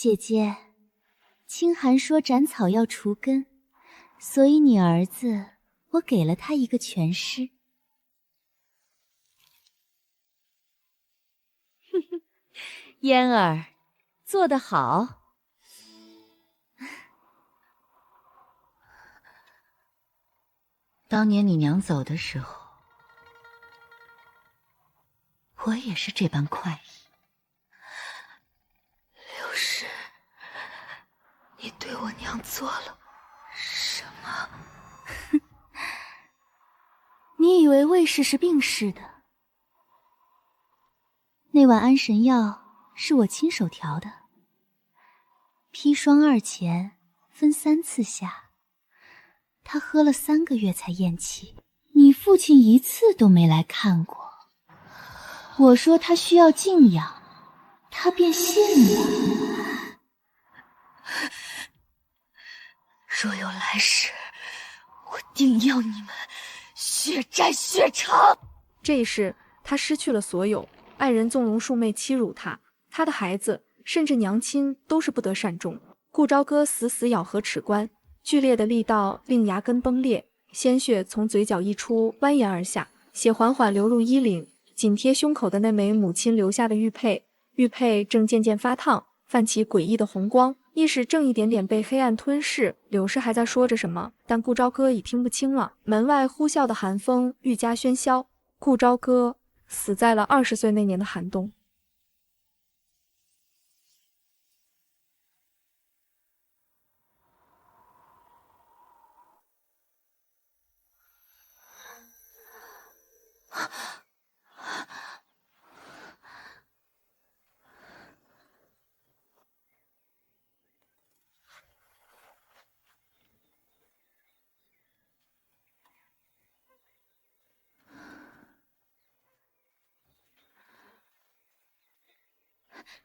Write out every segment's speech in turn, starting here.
姐姐，清寒说斩草要除根，所以你儿子，我给了他一个全尸。哼哼，嫣儿，做得好。当年你娘走的时候，我也是这般快意。刘氏，你对我娘做了什么？你以为卫氏是病逝的？那碗安神药是我亲手调的，砒霜2钱，分3次下，他喝了3个月才咽气。你父亲一次都没来看过。我说他需要静养，他便信了。若有来世，我定要你们血债血偿。这一世，他失去了所有，爱人纵容庶妹欺辱他，他的孩子甚至娘亲都是不得善终。顾朝歌死死咬合齿关，剧烈的力道令牙根崩裂，鲜血从嘴角溢出，蜿蜒而下，血缓缓流入衣领，紧贴胸口的那枚母亲留下的玉佩，玉佩正渐渐发烫，泛起诡异的红光，意识正一点点被黑暗吞噬。柳氏还在说着什么，但顾朝歌已听不清了。门外呼啸的寒风愈加喧嚣，顾朝歌死在了20岁那年的寒冬。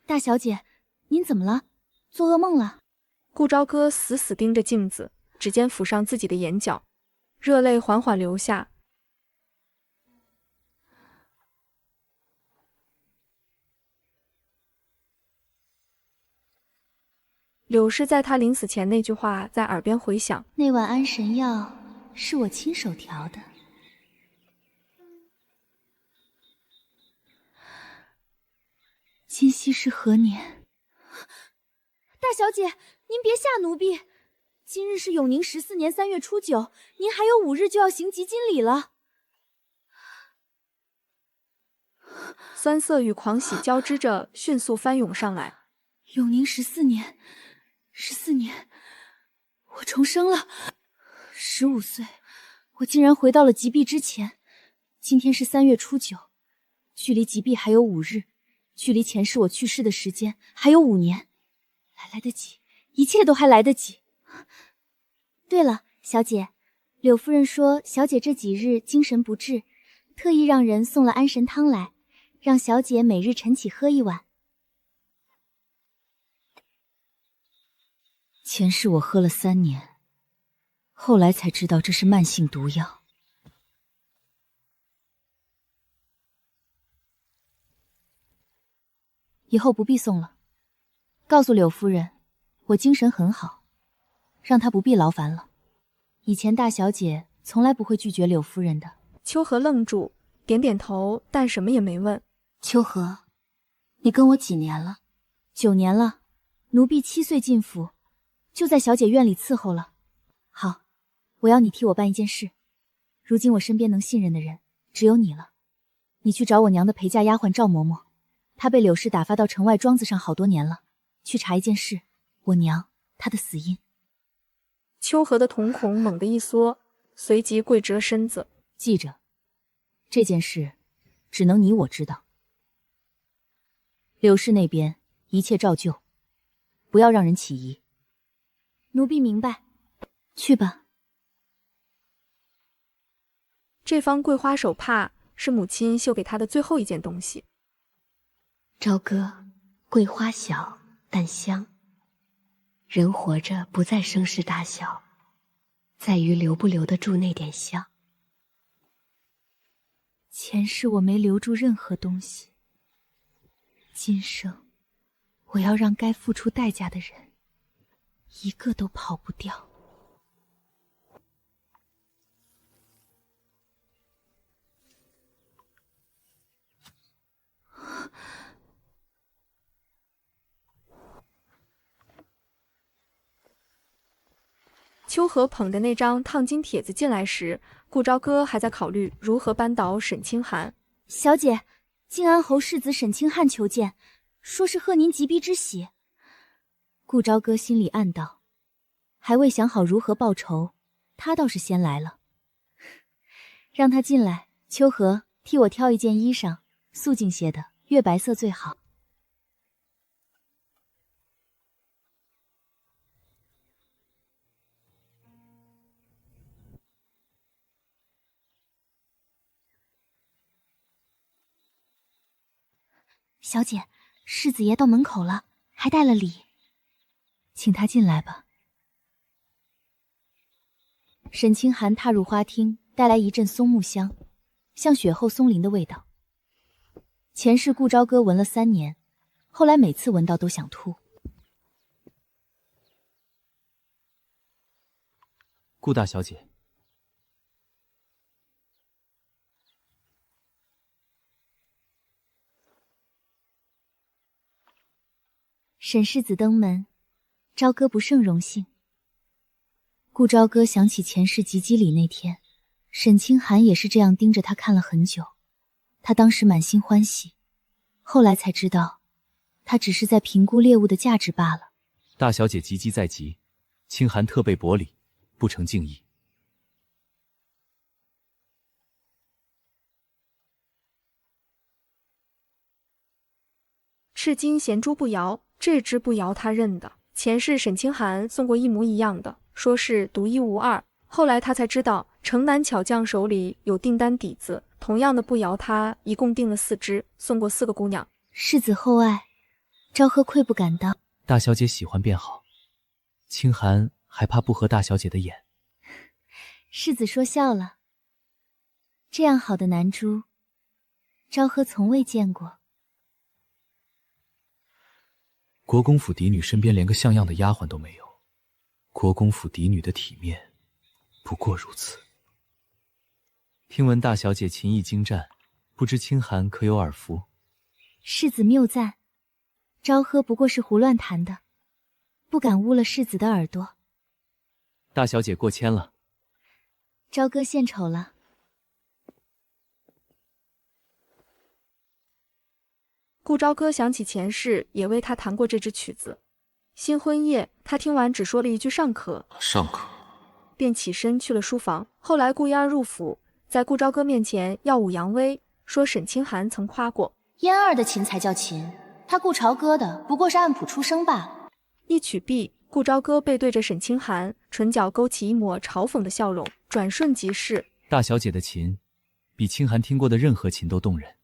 大小姐，您怎么了？做噩梦了？顾朝歌死死盯着镜子，指尖抚上自己的眼角，热泪缓缓流下。柳氏在他临死前那句话在耳边回响：那碗安神药是我亲手调的。今夕是何年？大小姐，您别吓奴婢。今日是永宁14年3月初9，您还有5日就要行集金礼了。酸涩与狂喜交织着，迅速翻涌上来。永宁14年，14年，我重生了。15岁，我竟然回到了极碧之前。今天是3月初9，距离极碧还有5日，距离前世我去世的时间还有5年，来得及，一切都还来得及。对了，小姐，柳夫人说小姐这几日精神不振，特意让人送了安神汤来，让小姐每日晨起喝1碗。前世我喝了3年，后来才知道这是慢性毒药。以后不必送了，告诉柳夫人，我精神很好，让她不必劳烦了。以前大小姐从来不会拒绝柳夫人的。秋荷愣住，点点头，但什么也没问。秋荷，你跟我几年了？9年了，奴婢7岁进府，就在小姐院里伺候了。好，我要你替我办一件事。如今我身边能信任的人只有你了，你去找我娘的陪嫁丫鬟赵嬷嬷，她被柳氏打发到城外庄子上好多年了，去查一件事，我娘她的死因。秋荷的瞳孔猛地一缩，随即跪直了身子。记着，这件事只能你我知道。柳氏那边一切照旧，不要让人起疑。奴婢明白。去吧。这方桂花手帕是母亲绣给她的最后一件东西。朝歌，桂花小但香。人活着不在声势大小，在于留不留得住那点香。前世我没留住任何东西，今生我要让该付出代价的人一个都跑不掉。秋荷捧着那张烫金帖子进来时，顾朝歌还在考虑如何扳倒沈清寒。小姐，晋安侯世子沈清汉求见，说是贺您吉逼之喜。顾朝歌心里暗道，还未想好如何报仇，他倒是先来了。让他进来，秋荷，替我挑一件衣裳，素净些的，月白色最好。小姐，世子爷到门口了，还带了礼，请他进来吧。沈清寒踏入花厅，带来一阵松木香，像雪后松林的味道。前世顾朝歌闻了3年，后来每次闻到都想吐。顾大小姐，沈世子登门，朝歌不胜荣幸。顾朝歌想起前世及笄礼那天，沈清寒也是这样盯着他看了很久，他当时满心欢喜，后来才知道，他只是在评估猎物的价值罢了。大小姐及笄在即，清寒特备薄礼，不成敬意。赤金衔珠步摇，这只步摇他认得，前世沈清寒送过一模一样的，说是独一无二。后来他才知道，城南巧匠手里有订单底子，同样的步摇他一共订了4只，送过4个姑娘。世子厚爱，朝歌愧不敢当。大小姐喜欢便好，清寒还怕不合大小姐的眼。世子说笑了，这样好的男珠，朝歌从未见过。国公府嫡女身边连个像样的丫鬟都没有，国公府嫡女的体面不过如此。听闻大小姐琴艺精湛，不知清寒可有耳福？世子谬赞，朝歌不过是胡乱谈的，不敢污了世子的耳朵。大小姐过谦了。朝歌献丑了。顾朝歌想起前世也为他弹过这支曲子。新婚夜，他听完只说了一句尚可，便起身去了书房。后来顾嫣儿入府，在顾朝歌面前耀武扬威，说沈清寒曾夸过嫣儿的琴才叫琴，他顾朝歌的不过是按谱出声罢了。一曲毕，顾朝歌背对着沈清寒，唇角勾起一抹嘲讽的笑容，转瞬即逝。大小姐的琴，比清寒听过的任何琴都动人。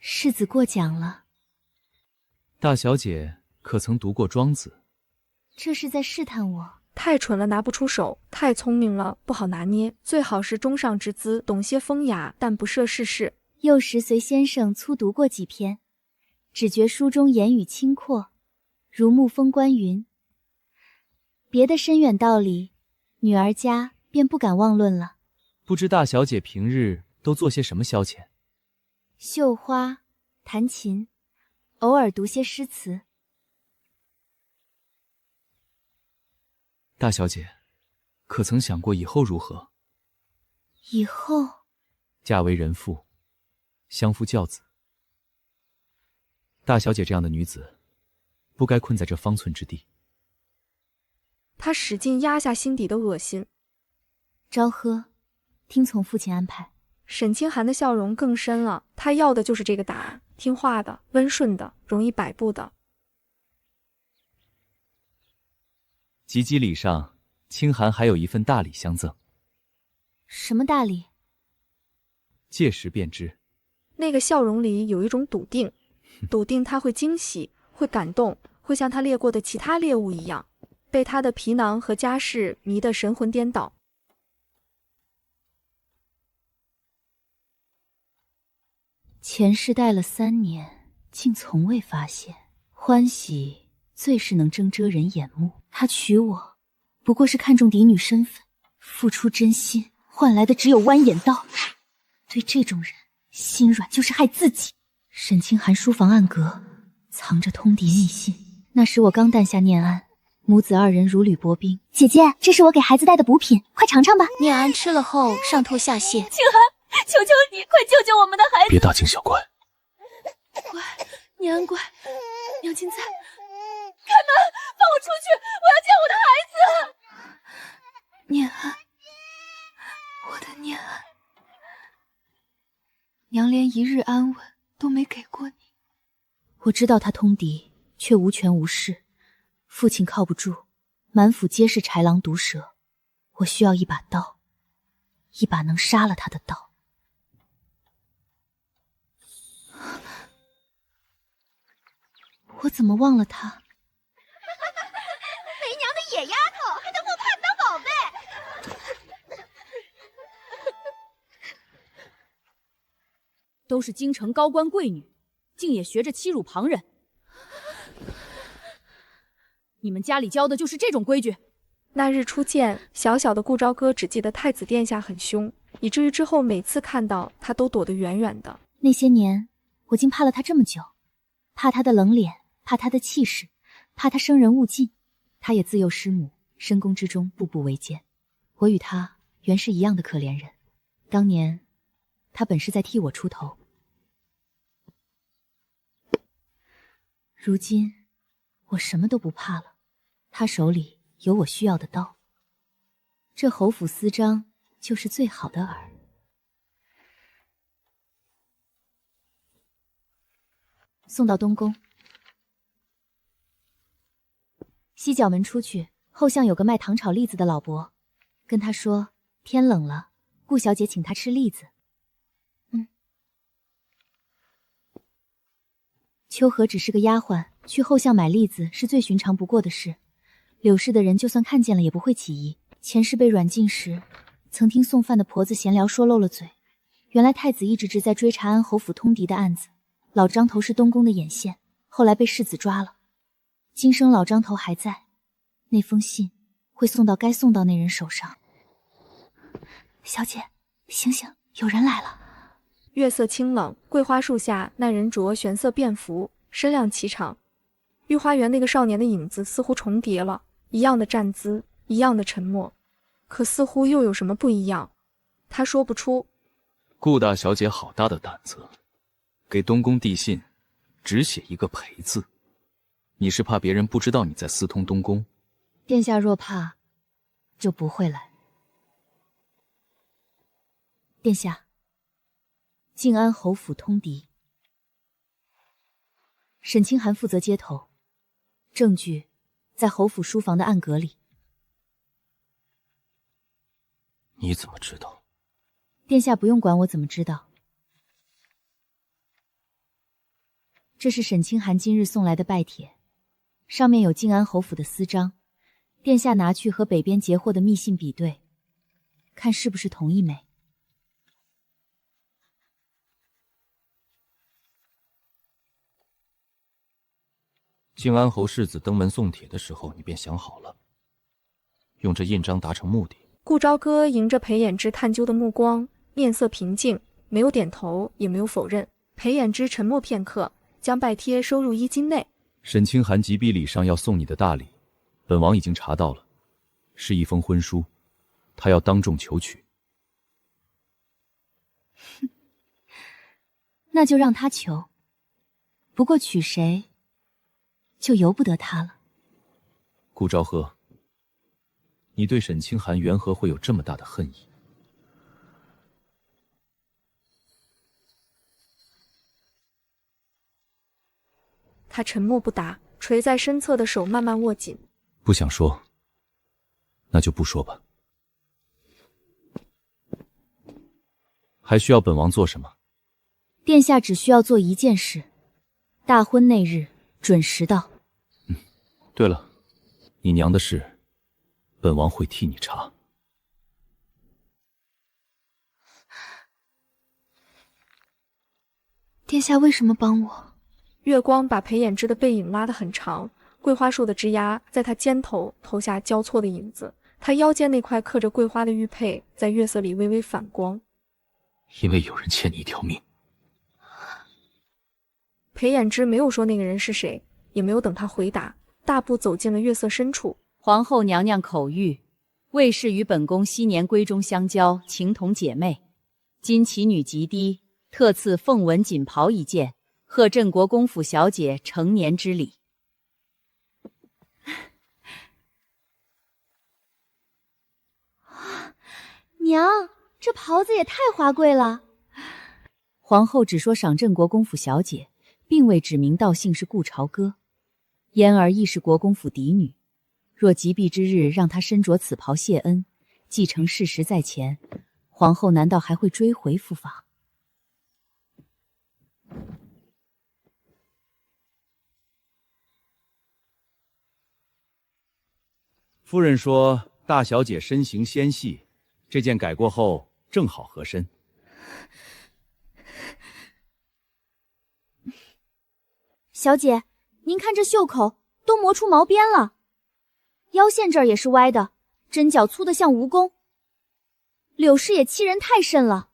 世子过奖了。大小姐可曾读过庄子？这是在试探我。太蠢了，拿不出手；太聪明了，不好拿捏。最好是中上之姿，懂些风雅，但不涉世事。幼时随先生粗读过几篇，只觉书中言语清阔，如沐风观云。别的深远道理，女儿家便不敢妄论了。不知大小姐平日都做些什么消遣？绣花、弹琴，偶尔读些诗词。大小姐，可曾想过以后如何？以后嫁为人妇，相夫教子。大小姐这样的女子，不该困在这方寸之地。他使劲压下心底的恶心。朝歌，听从父亲安排。沈清寒的笑容更深了，他要的就是这个答案，听话的，温顺的，容易摆布的。及笄礼上，清寒还有一份大礼相赠。什么大礼？届时便知。那个笑容里有一种笃定，笃定他会惊喜，会感动，会像他猎过的其他猎物一样，被他的皮囊和家世迷得神魂颠倒。前世戴了3年，竟从未发现，欢喜最是能睁遮人眼目，他娶我不过是看中嫡女身份，付出真心换来的只有剜眼刀。对这种人，心软就是害自己。沈清寒书房暗阁藏着通敌密信，那时我刚诞下念安，母子二人如履薄冰。姐姐，这是我给孩子带的补品，快尝尝吧。念安吃了后上吐下泻。清寒，求求你，快救救我们的孩子！别大惊小怪。乖，念安乖，娘亲在。开门，放我出去！我要见我的孩子。念安，我的念安，娘连一日安稳都没给过你。我知道他通敌，却无权无势。父亲靠不住，满府皆是豺狼毒蛇。我需要一把刀，一把能杀了他的刀。我怎么忘了他？没娘的野丫头，还当我盼当宝贝？都是京城高官贵女，竟也学着欺辱旁人。你们家里教的就是这种规矩？那日初见，小小的顾朝歌只记得太子殿下很凶，以至于之后每次看到他都躲得远远的。那些年，我竟怕了他这么久，怕他的冷脸，怕他的气势，怕他生人勿近。他也自幼师母，深宫之中步步为艰。我与他原是一样的可怜人，当年他本是在替我出头。如今我什么都不怕了，他手里有我需要的刀，这侯府私章就是最好的饵。送到东宫，西角门出去，后巷有个卖糖炒栗子的老伯，跟他说天冷了，顾小姐请他吃栗子。秋荷只是个丫鬟，去后巷买栗子是最寻常不过的事。柳氏的人就算看见了也不会起疑。前世被软禁时，曾听送饭的婆子闲聊说漏了嘴，原来太子一直在追查安侯府通敌的案子。老张头是东宫的眼线，后来被世子抓了。今生老张头还在，那封信会送到该送到那人手上。小姐，醒醒，有人来了。月色清冷，桂花树下，那人着玄色便服，身量颀长。御花园那个少年的影子似乎重叠了，一样的站姿，一样的沉默，可似乎又有什么不一样，他说不出。顾大小姐好大的胆子，给东宫递信，只写一个陪字。你是怕别人不知道你在私通东宫？殿下若怕，就不会来。殿下，靖安侯府通敌，沈清寒负责接头，证据在侯府书房的暗阁里。你怎么知道？殿下不用管我怎么知道。这是沈清寒今日送来的拜帖，上面有靖安侯府的私章，殿下拿去和北边截获的密信比对，看是不是同一枚。靖安侯世子登门送帖的时候，你便想好了，用这印章达成目的。顾朝歌迎着裴衍之探究的目光，面色平静，没有点头，也没有否认。裴衍之沉默片刻，将拜帖收入衣襟内。沈清寒急逼礼上要送你的大礼，本王已经查到了，是一封婚书，他要当众求娶。那就让他求，不过娶谁就由不得他了。顾朝鹤，你对沈清寒缘何会有这么大的恨意？他沉默不答，垂在身侧的手慢慢握紧。不想说，那就不说吧。还需要本王做什么？殿下只需要做一件事，大婚那日准时到。对了，你娘的事，本王会替你查。殿下为什么帮我？月光把裴衍之的背影拉得很长，桂花树的枝丫在他肩头投下交错的影子，他腰间那块刻着桂花的玉佩在月色里微微反光。因为有人欠你一条命。裴衍之没有说那个人是谁，也没有等他回答，大步走进了月色深处。皇后娘娘口谕，卫氏与本宫昔年闺中相交，情同姐妹。今其女及低，特赐凤纹锦袍一件，贺镇国公府小姐成年之礼。娘，这袍子也太华贵了。皇后只说赏镇国公府小姐，并未指名道姓是顾朝歌。嫣儿亦是国公府嫡女，若及避之日让她身着此袍谢恩，既成事实在前，皇后难道还会追回复访？夫人说大小姐身形纤细，这件改过后正好合身。小姐，您看这袖口都磨出毛边了，腰线这儿也是歪的，针脚粗得像蜈蚣。柳氏也欺人太甚了。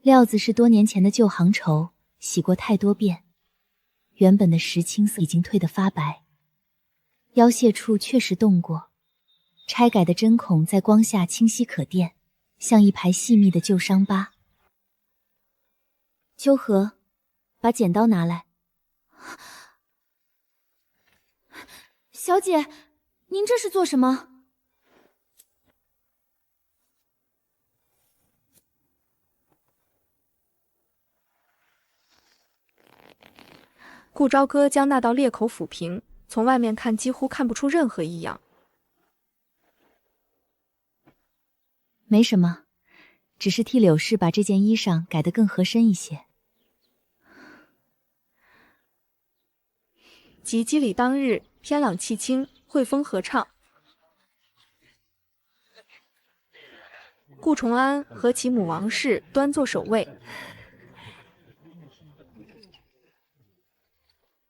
料子是多年前的旧行绸，洗过太多遍，原本的石青色已经褪得发白，腰线处确实动过，拆改的针孔在光下清晰可辨，像一排细密的旧伤疤。秋荷，把剪刀拿来。小姐，您这是做什么？顾朝歌将那道裂口抚平，从外面看几乎看不出任何异样。没什么，只是替柳氏把这件衣裳改得更合身一些。及笄礼当日，天朗气清，惠风和畅。顾重安和其母王氏端坐首位。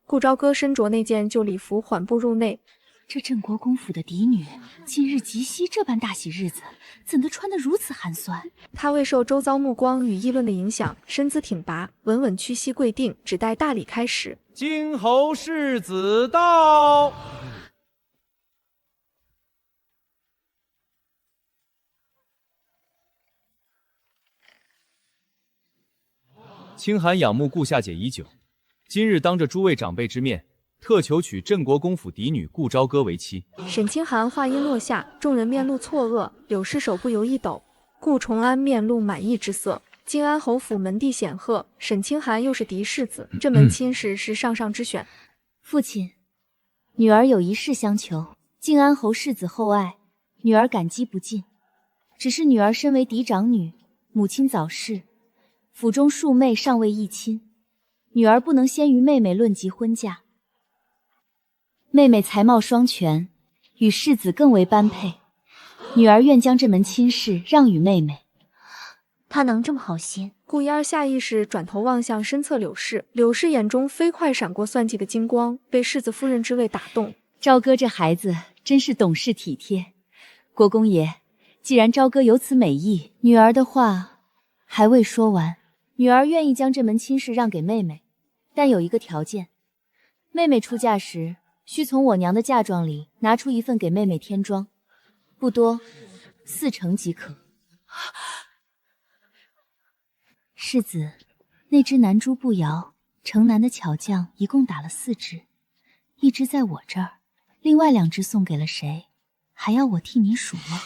顾朝歌身着那件旧礼服，缓步入内。这镇国公府的嫡女，今日及夕这般大喜日子，怎的穿得如此寒酸？她未受周遭目光与议论的影响，身姿挺拔，稳稳屈膝跪定，只待大礼开始。京侯世子到。清寒仰慕顾下姐已久，今日当着诸位长辈之面，特求娶镇国公府嫡女顾朝歌为妻。沈清寒话音落下，众人面露错愕，柳氏手不由一抖。顾重安面露满意之色。靖安侯府门第显赫，沈清寒又是嫡世子，这门亲事是上上之选。父亲，女儿有一事相求。靖安侯世子厚爱，女儿感激不尽。只是女儿身为嫡长女，母亲早逝，府中庶妹尚未议亲，女儿不能先于妹妹论及婚嫁。妹妹才貌双全，与世子更为般配，女儿愿将这门亲事让与妹妹。他能这么好心？顾一儿下意识转头望向身侧柳氏，柳氏眼中飞快闪过算计的金光，被世子夫人之位打动。朝歌这孩子真是懂事体贴。国公爷，既然朝歌有此美意，女儿的话还未说完。女儿愿意将这门亲事让给妹妹，但有一个条件，妹妹出嫁时需从我娘的嫁妆里拿出一份给妹妹添妆，不多，4成即可。世子，那只南珠步摇，城南的巧匠一共打了4只，1只在我这儿，另外2只送给了谁？还要我替你数吗？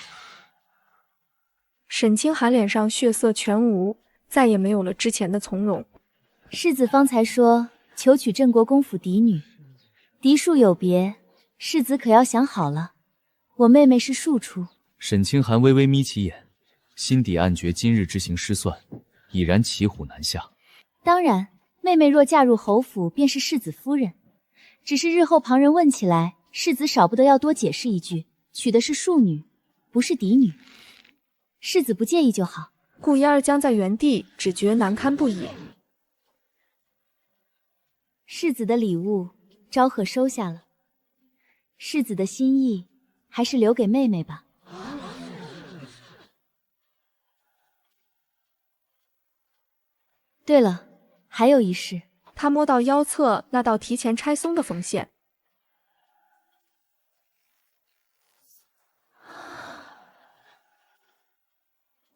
沈清寒脸上血色全无，再也没有了之前的从容。世子方才说求娶镇国公府嫡女，嫡庶有别，世子可要想好了。我妹妹是庶出。沈清寒微微眯起眼，心底暗觉今日之行失算，已然骑虎难下。当然，妹妹若嫁入侯府，便是世子夫人。只是日后旁人问起来，世子少不得要多解释一句，娶的是庶女，不是嫡女。世子不介意就好。顾一儿僵在原地，只觉难堪不已。世子的礼物，昭贺收下了。世子的心意，还是留给妹妹吧。对了，还有一事。他摸到腰侧那道提前拆松的缝线。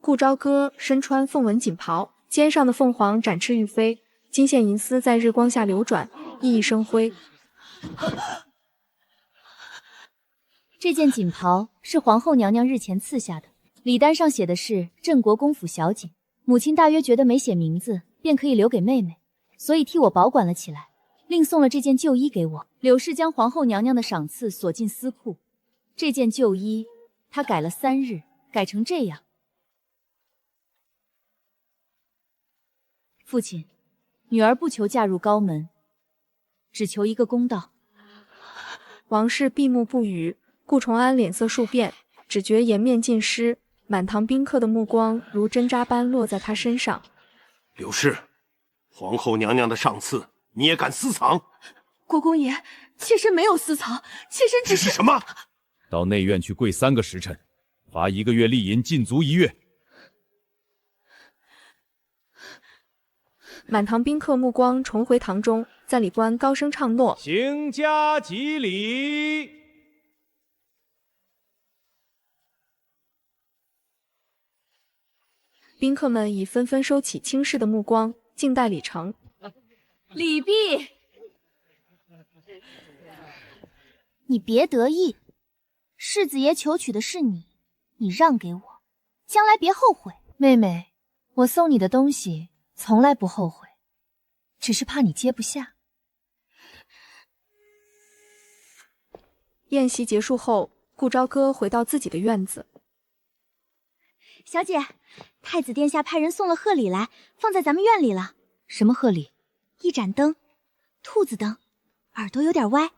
顾朝歌身穿凤纹锦袍，肩上的凤凰展翅欲飞，金线银丝在日光下流转，熠熠生辉。这件锦袍是皇后娘娘日前赐下的，礼单上写的是镇国公府小锦。母亲大约觉得没写名字便可以留给妹妹，所以替我保管了起来，另送了这件旧衣给我。柳氏将皇后娘娘的赏赐锁进私库，这件旧衣她改了3日，改成这样。父亲，女儿不求嫁入高门，只求一个公道。王氏闭目不语，顾重安脸色数变，只觉颜面尽失，满堂宾客的目光如针扎般落在他身上。柳氏，皇后娘娘的赏赐，你也敢私藏？国公爷，妾身没有私藏，妾身只是……什么？到内院去跪3个时辰，罚1个月利银，禁足1月。满堂宾客目光重回堂中，在礼官高声唱诺：“行家吉礼。”宾客们已纷纷收起轻视的目光，静待礼成。礼毕。你别得意，世子爷求娶的是你，你让给我，将来别后悔。妹妹，我送你的东西从来不后悔，只是怕你接不下。宴席结束后，顾朝歌回到自己的院子。小姐，太子殿下派人送了贺礼来，放在咱们院里了。什么贺礼？一盏灯，兔子灯，耳朵有点歪。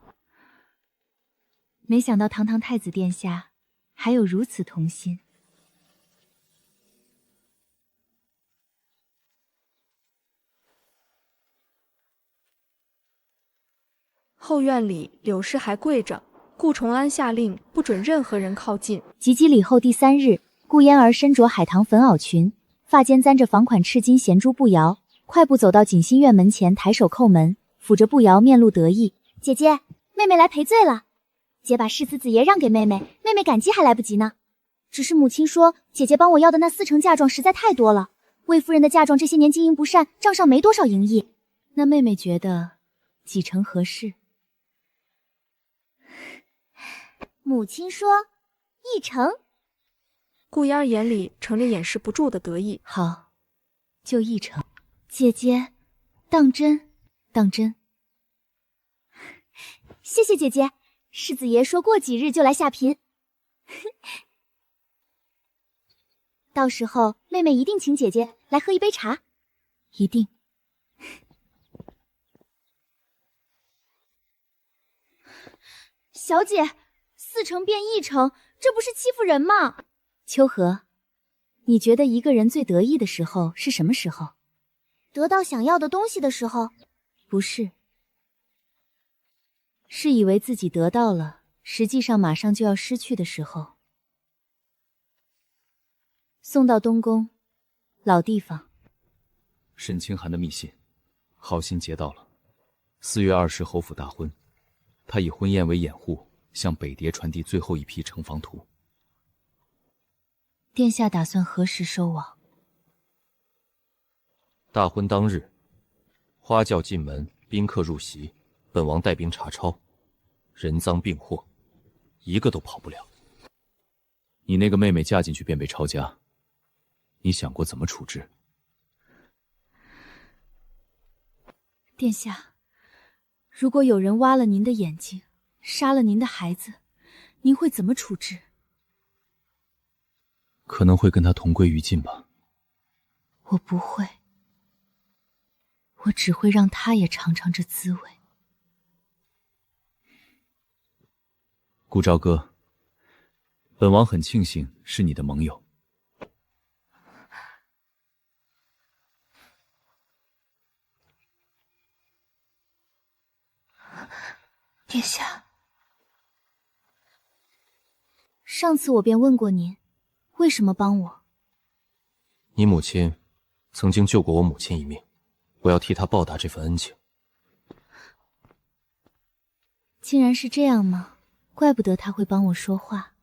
没想到堂堂太子殿下还有如此童心。后院里，柳氏还跪着，顾重安下令不准任何人靠近。及笄礼后第3日，顾嫣儿身着海棠粉袄裙，发间簪着仿款赤金衔珠步摇，快步走到锦心院门前，抬手叩门，抚着步摇，面露得意。姐姐，妹妹来赔罪了。姐把世子子爷让给妹妹，妹妹感激还来不及呢。只是母亲说，姐姐帮我要的那4成嫁妆实在太多了，魏夫人的嫁妆这些年经营不善，账上没多少盈益。那妹妹觉得几成合适？母亲说1成。顾嫣儿眼里盛着掩饰不住的得意。好，就1成。姐姐，当真？当真。谢谢姐姐，世子爷说过几日就来下嫔。到时候妹妹一定请姐姐来喝一杯茶。一定。小姐，4成变1成，这不是欺负人吗？秋荷，你觉得一个人最得意的时候是什么时候？得到想要的东西的时候。不是，是以为自己得到了，实际上马上就要失去的时候。送到东宫，老地方。沈清寒的密信，好心截到了。4月20侯府大婚，他以婚宴为掩护，向北蝶传递最后一批城防图。殿下打算何时收网？大婚当日，花轿进门，宾客入席，本王带兵查抄，人赃并获，一个都跑不了。你那个妹妹嫁进去便被抄家，你想过怎么处置？殿下，如果有人挖了您的眼睛，杀了您的孩子，您会怎么处置？可能会跟他同归于尽吧。我不会，我只会让他也尝尝这滋味。顾朝歌，本王很庆幸是你的盟友。殿下，上次我便问过您，为什么帮我？你母亲曾经救过我母亲一命，我要替她报答这份恩情。竟然是这样吗？怪不得他会帮我说话。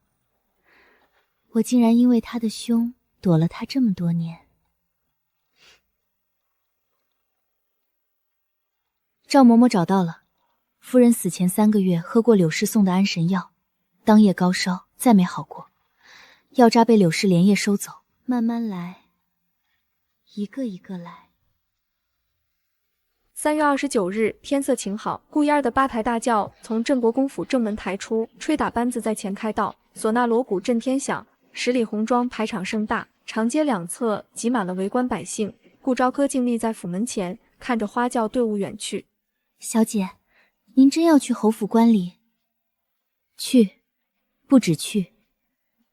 我竟然因为他的凶躲了他这么多年。赵嬷嬷找到了，夫人死前3个月喝过柳氏送的安神药，当夜高烧，再没好过。药渣被柳氏连夜收走，慢慢来，一个一个来。3月29日，天色晴好，顾烟儿的8抬大轿从镇国公府正门抬出，吹打班子在前开道，唢呐锣鼓震天响，10里红妆排场盛大，长街两侧挤满了围观百姓。顾朝歌静立在府门前，看着花轿队伍远去。小姐，您真要去侯府观礼？去，不止去，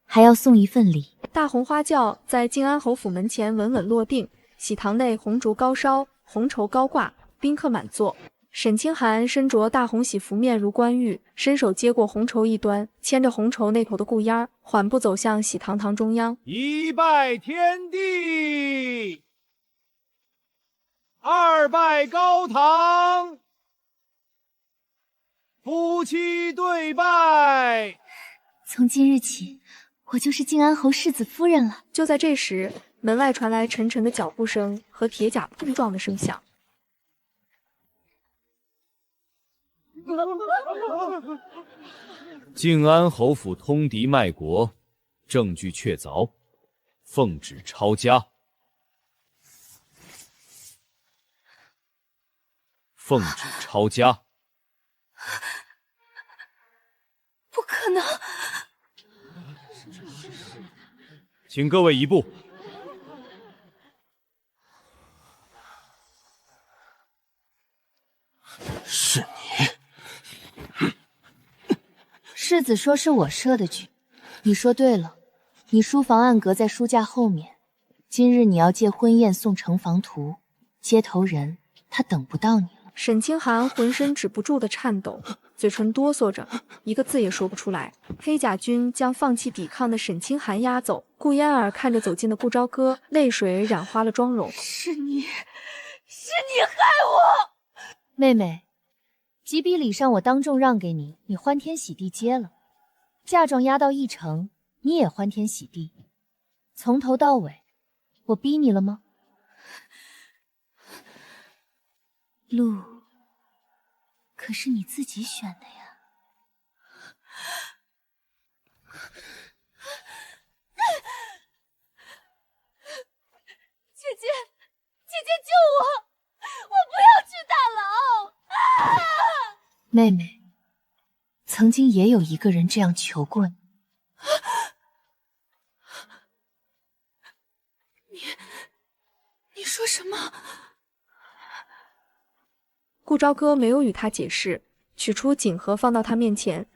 还要送一份礼。大红花轿在靖安侯府门前稳稳落定，喜堂内红烛高烧，红绸高挂，宾客满座。沈清寒身着大红喜服，面如冠玉，伸手接过红绸一端，牵着红绸那头的顾烟儿，缓步走向喜堂堂中央。一拜天地，二拜高堂，夫妻对拜。从今日起，我就是靖安侯世子夫人了。就在这时，门外传来沉沉的脚步声和铁甲碰撞的声响。靖安侯府通敌卖国，证据确凿，奉旨抄家。奉旨抄家。不可能！请各位移步。是你！世子说是我设的局，你说对了。你书房暗格在书架后面，今日你要借婚宴送城防图，接头人他等不到你了。沈清寒浑身止不住的颤抖，嘴唇哆嗦着，一个字也说不出来。黑甲军将放弃抵抗的沈清寒押走。顾嫣儿看着走近的顾朝歌，泪水染花了妆容。是你害我！妹妹，几笔礼上我当众让给你，你欢天喜地接了；嫁妆押到驿城，你也欢天喜地。从头到尾，我逼你了吗？路可是你自己选的呀。姐姐救我！我不要去大牢！妹妹，曾经也有一个人这样求过你。你说什么？顾朝歌没有与他解释，取出锦盒放到他面前。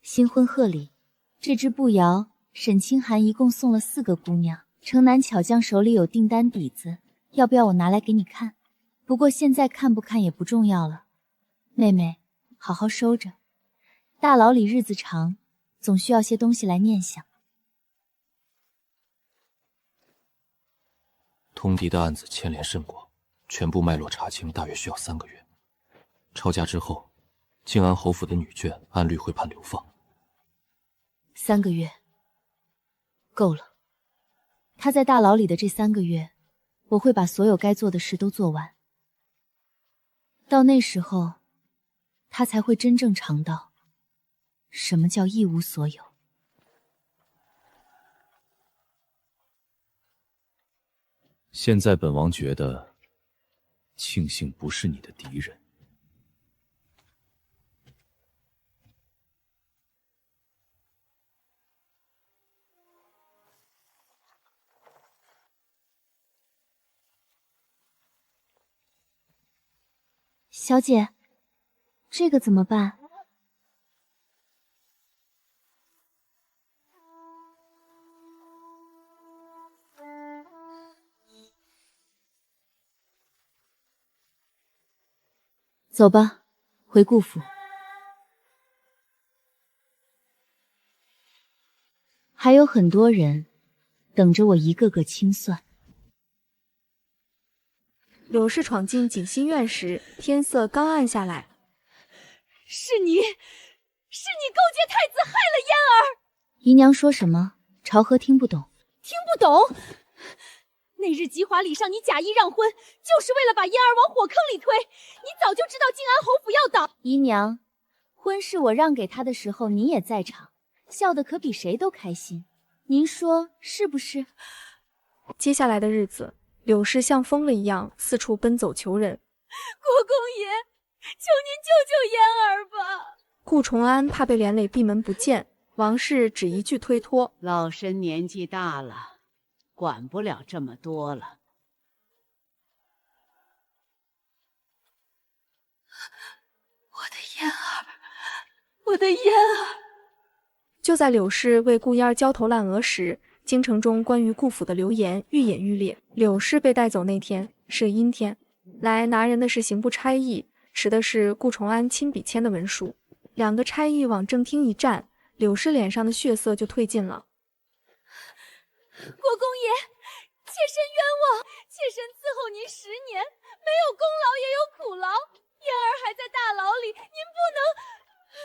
新婚贺礼，这支步摇，沈清寒一共送了4个姑娘。城南巧匠手里有订单底子，要不要我拿来给你看？不过现在看不看也不重要了。妹妹，好好收着。大牢里日子长，总需要些东西来念想。通敌的案子牵连甚广，全部脉络查清大约需要3个月。抄家之后，靖安侯府的女眷按律会判流放。3个月，够了。他在大牢里的这3个月，我会把所有该做的事都做完。到那时候，他才会真正尝到什么叫一无所有。现在本王觉得，庆幸不是你的敌人。小姐，这个怎么办？走吧，回顾府。还有很多人等着我一个个清算。柳氏闯进锦心院时，天色刚暗下来。是你勾结太子害了嫣儿！姨娘说什么？朝和听不懂。听不懂？那日吉华礼上，你假意让婚，就是为了把嫣儿往火坑里推。你早就知道靖安侯府要倒。姨娘，婚事我让给他的时候，你也在场，笑得可比谁都开心。您说是不是？接下来的日子，柳氏像疯了一样四处奔走求人。国公爷，求您救救嫣儿吧！顾重安怕被连累闭门不见，王氏只一句推脱：老身年纪大了，管不了这么多了。我的嫣儿，我的嫣儿！就在柳氏为顾嫣儿焦头烂额时，京城中关于顾府的流言愈演愈烈。柳氏被带走那天是阴天，来拿人的是刑部差役，持的是顾重安亲笔签的文书。两个差役往正厅一站，柳氏脸上的血色就褪尽了。国公爷，妾身冤枉，妾身伺候您10年，没有功劳也有苦劳，嫣儿还在大牢里，您不能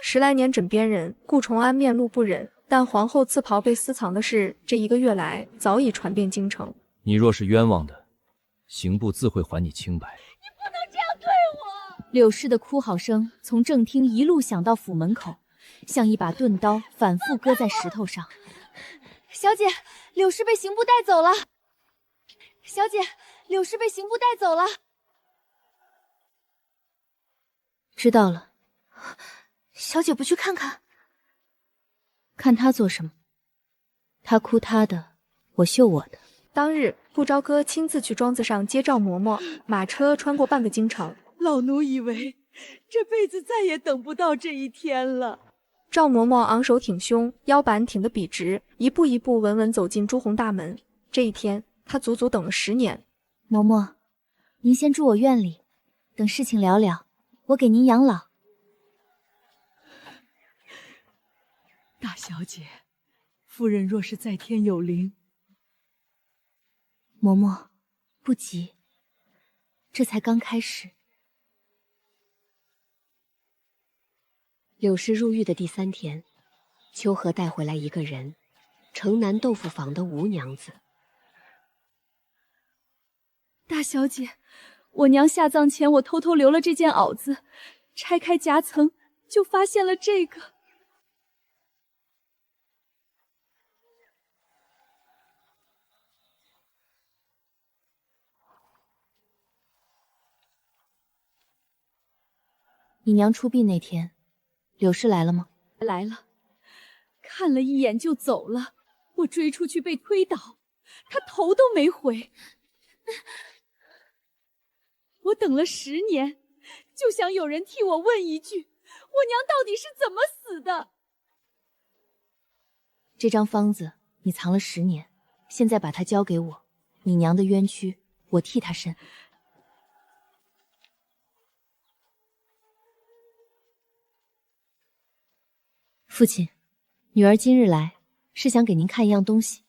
10来年枕边人，顾重安面露不忍，但皇后刺袍被私藏的事，这1个月来早已传遍京城。你若是冤枉的，刑部自会还你清白。你不能这样对我！柳氏的哭嚎声从正厅一路响到府门口，像一把钝刀反复割在石头上。小姐，柳氏被刑部带走了。小姐，柳氏被刑部带走了。知道了。小姐不去看看？看他做什么？他哭他的，我绣我的。当日，顾朝歌亲自去庄子上接赵嬷嬷，马车穿过半个京城。老奴以为这辈子再也等不到这一天了。赵嬷嬷昂首挺胸，腰板挺得笔直，一步一步稳稳走进朱红大门。这一天，她足足等了10年。嬷嬷，您先住我院里，等事情了了，我给您养老。大小姐，夫人若是在天有灵。嬷嬷，不急，这才刚开始。柳氏入狱的第3天，秋荷带回来一个人，城南豆腐坊的吴娘子。大小姐，我娘下葬前，我偷偷留了这件袄子，拆开夹层就发现了这个。你娘出殡那天，柳氏来了吗？来了，看了一眼就走了。我追出去被推倒，她头都没回。我等了10年，就想有人替我问一句，我娘到底是怎么死的？这张方子你藏了10年，现在把它交给我，你娘的冤屈我替她伸。父亲，女儿今日来是想给您看一样东西。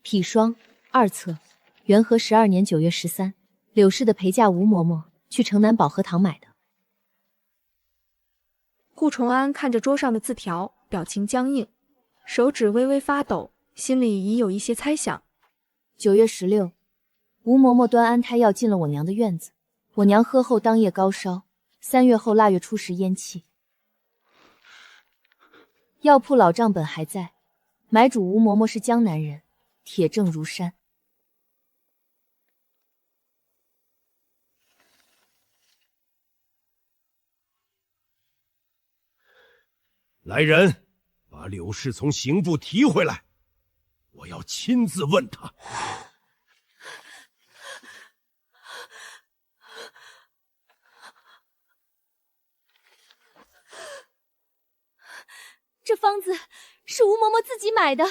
砒霜2册，元和12年9月13，柳氏的陪嫁吴嬷嬷去城南保和堂买的。顾重安看着桌上的字条，表情僵硬，手指微微发抖，心里已有一些猜想。9月16，吴嬷嬷端安胎药进了我娘的院子，我娘喝后当夜高烧，3月后腊月初10咽气。药铺老账本还在，买主吴嬷嬷是江南人，铁证如山。来人，把柳氏从刑部提回来，我要亲自问他。这方子是吴嬷嬷自己买的，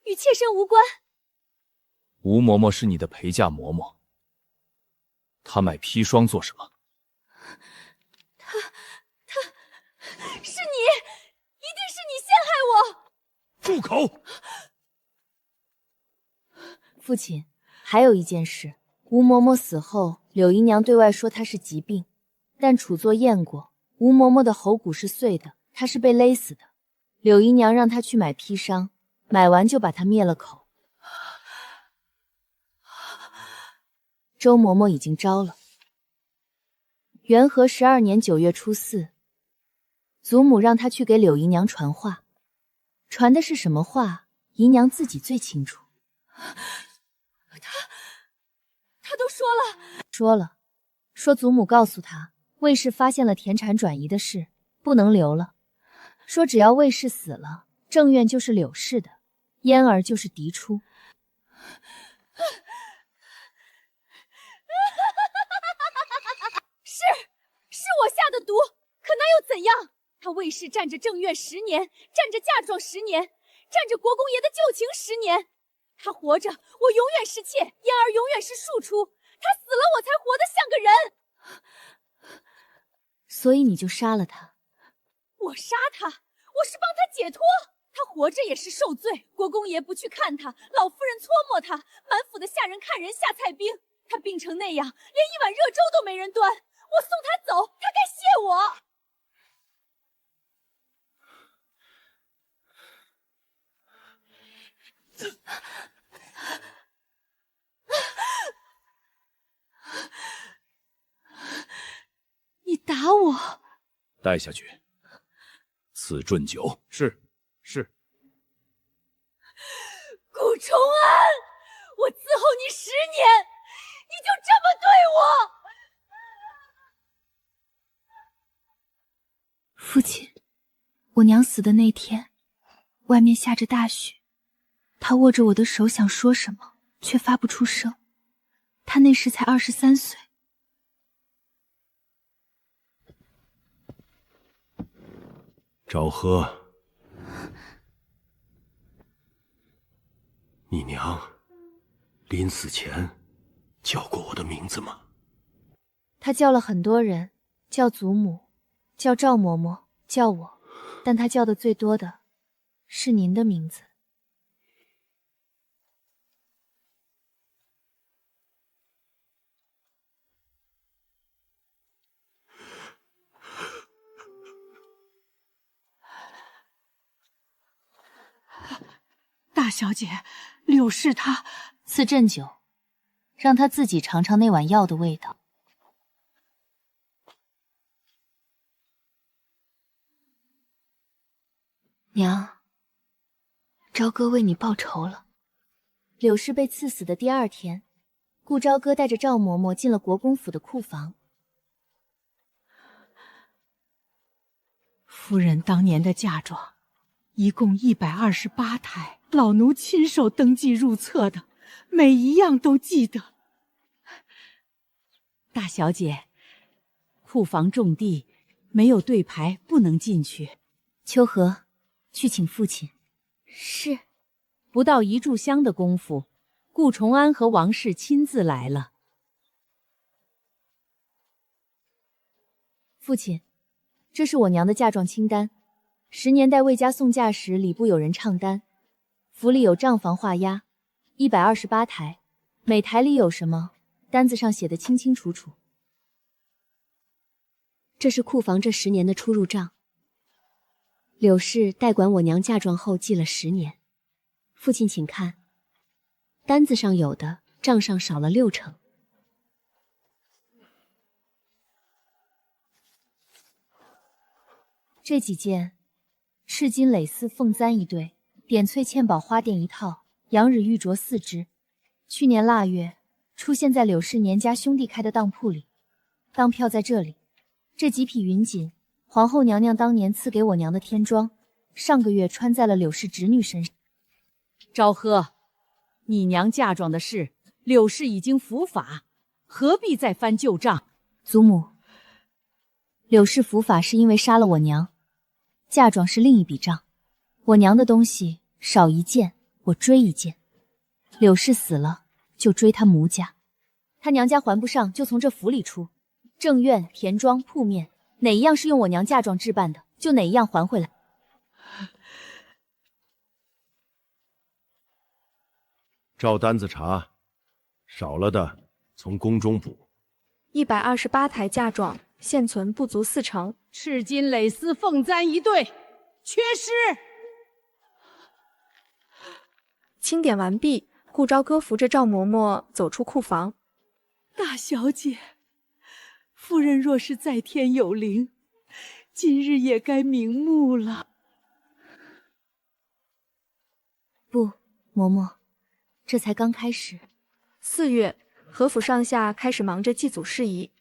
与妾身无关。吴嬷嬷是你的陪嫁嬷嬷，她买砒霜做什么？是你，一定是你陷害我！住口！父亲，还有一件事，吴嬷嬷死后，柳姨娘对外说她是疾病，但俶作验过，吴嬷嬷的喉骨是碎的，她是被勒死的。柳姨娘让她去买砒霜，买完就把她灭了口。周嬷嬷已经招了。元和12年9月初4，祖母让她去给柳姨娘传话，传的是什么话，姨娘自己最清楚。他都说了，说祖母告诉他，卫氏发现了田产转移的事，不能留了。说只要卫氏死了，正院就是柳氏的，嫣儿就是嫡出。是我下的毒，可那又怎样？他卫氏占着正院10年，占着嫁妆10年，占着国公爷的旧情10年。他活着，我永远是妾，嫣儿永远是庶出。他死了，我才活得像个人。所以你就杀了他？我杀他，我是帮他解脱。他活着也是受罪，国公爷不去看他，老夫人搓磨他，满府的下人看人下菜兵。他病成那样，连一碗热粥都没人端。我送他走，他该谢我。你打我！带下去。赐馔酒。是。顾崇安，我伺候你10年，你就这么对我？父亲，我娘死的那天，外面下着大雪，她握着我的手想说什么，却发不出声。她那时才23岁。昭和，你娘临死前叫过我的名字吗？她叫了很多人，叫祖母，叫赵嬷嬷，叫我，但她叫的最多的是您的名字。大小姐，柳氏她赐鸩酒，让她自己尝尝那碗药的味道。娘，朝哥为你报仇了。柳氏被刺死的第2天，顾朝歌带着赵嬷嬷进了国公府的库房。夫人当年的嫁妆，一共128台。老奴亲手登记入册的，每一样都记得。大小姐，库房重地，没有对牌不能进去。秋荷，去请父亲。是。不到1炷香的功夫，顾崇安和王氏亲自来了。父亲，这是我娘的嫁妆清单。10年代魏家送嫁时，礼部有人唱单。府里有账房画押，128台，每台里有什么，单子上写得清清楚楚。这是库房这10年的出入账。柳氏代管我娘嫁妆后记了10年。父亲请看，单子上有的，账上少了6成。这几件，赤金蕾丝凤簪1对。点翠嵌宝花钿1套，羊羽玉镯4只。去年腊月出现在柳氏年家兄弟开的当铺里，当票在这里。这几匹云锦，皇后娘娘当年赐给我娘的天装，上个月穿在了柳氏侄女身上。昭和，你娘嫁妆的事，柳氏已经伏法，何必再翻旧账？祖母，柳氏伏法是因为杀了我娘，嫁妆是另一笔账。我娘的东西少1件，我追1件。柳氏死了，就追她母家。她娘家还不上，就从这府里出。正院、田庄、铺面，哪一样是用我娘嫁妆置办的，就哪一样还回来。照单子查，少了的从宫中补。128台嫁妆，现存不足40%。赤金蕾丝凤簪一对，缺失。清点完毕，顾朝歌扶着赵嬷嬷走出库房。大小姐，夫人若是在天有灵，今日也该瞑目了。不，嬷嬷，这才刚开始。4月，何府上下开始忙着祭祖事宜。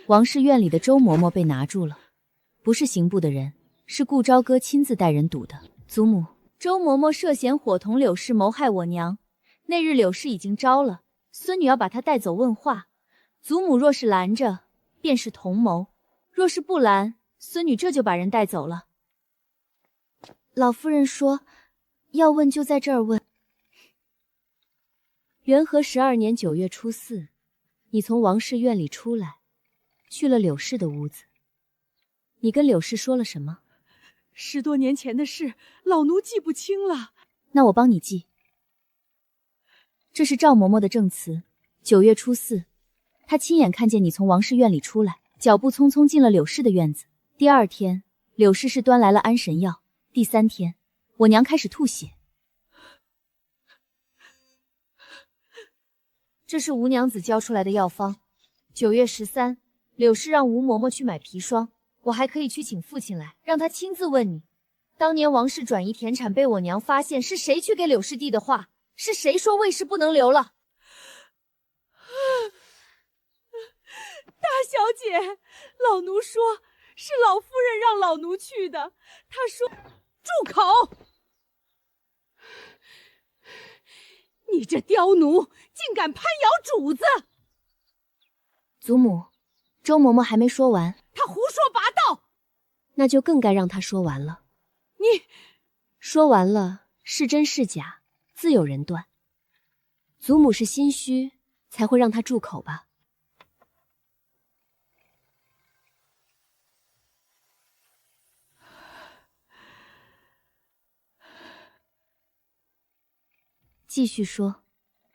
王氏院里的周嬷嬷被拿住了，不是刑部的人，是顾朝歌亲自带人堵的。祖母，周嬷嬷涉嫌伙同柳氏谋害我娘，那日柳氏已经招了，孙女要把她带走问话。祖母若是拦着，便是同谋；若是不拦，孙女这就把人带走了。老夫人说，要问就在这儿问。元和12年9月初4，你从王氏院里出来，去了柳氏的屋子。你跟柳氏说了什么10多年前的事，老奴记不清了。那我帮你记。这是赵嬷嬷的证词。9月初4，她亲眼看见你从王氏院里出来，脚步匆匆进了柳氏的院子。第2天，柳氏是端来了安神药。第3天，我娘开始吐血。这是吴娘子教出来的药方。9月13，柳氏让吴嬷嬷去买砒霜，我还可以去请父亲来，让他亲自问你，当年王氏转移田产被我娘发现，是谁去给柳氏递的话？是谁说魏氏不能留了？大小姐，老奴说是老夫人让老奴去的。她说：“住口！你这刁奴竟敢攀咬主子！”祖母，周嬷嬷还没说完。她胡说八道。那就更该让她说完了。你说完了，是真是假，自有人断。祖母是心虚，才会让她住口吧。继续说。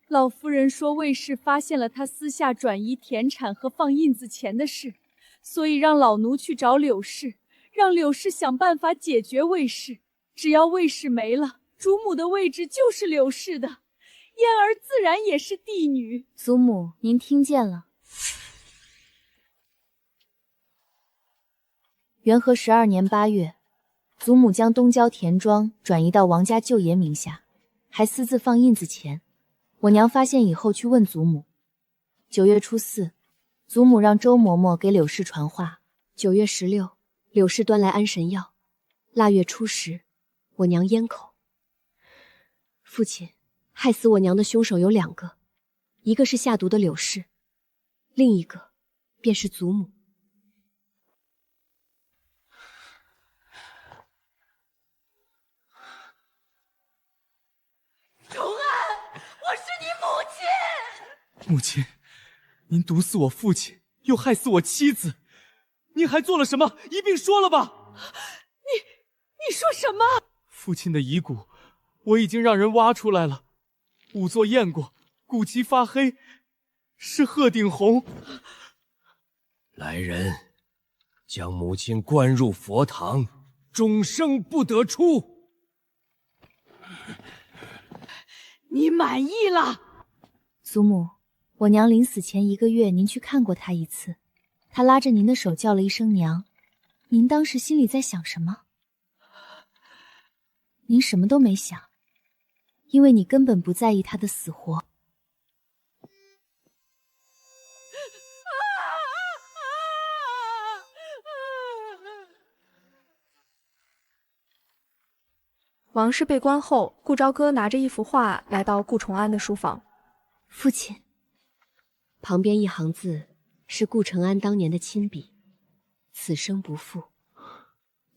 老夫人说魏氏发现了她私下转移田产和放印子钱的事，所以让老奴去找柳氏，让柳氏想办法解决魏氏。只要魏氏没了，主母的位置就是柳氏的，嫣儿自然也是帝女。祖母，您听见了。元和12年8月，祖母将东郊田庄转移到王家舅爷名下，还私自放印子钱。我娘发现以后去问祖母。9月初4，祖母让周嬷嬷给柳氏传话。9月16，柳氏端来安神药。腊月初10，我娘咽口。父亲，害死我娘的凶手有2个，一个是下毒的柳氏，另一个便是祖母。崇安，我是你母亲。母亲，您毒死我父亲，又害死我妻子，您还做了什么？一并说了吧。你说什么？父亲的遗骨，我已经让人挖出来了，5座验过，骨旗发黑，是鹤顶红。来人，将母亲关入佛堂，终生不得出。你满意了？祖母，我娘临死前1个月，您去看过她一次，她拉着您的手叫了一声娘，您当时心里在想什么？您什么都没想，因为你根本不在意她的死活。王氏被关后，顾朝歌拿着一幅画来到顾崇安的书房。父亲，旁边一行字是顾承安当年的亲笔，此生不负。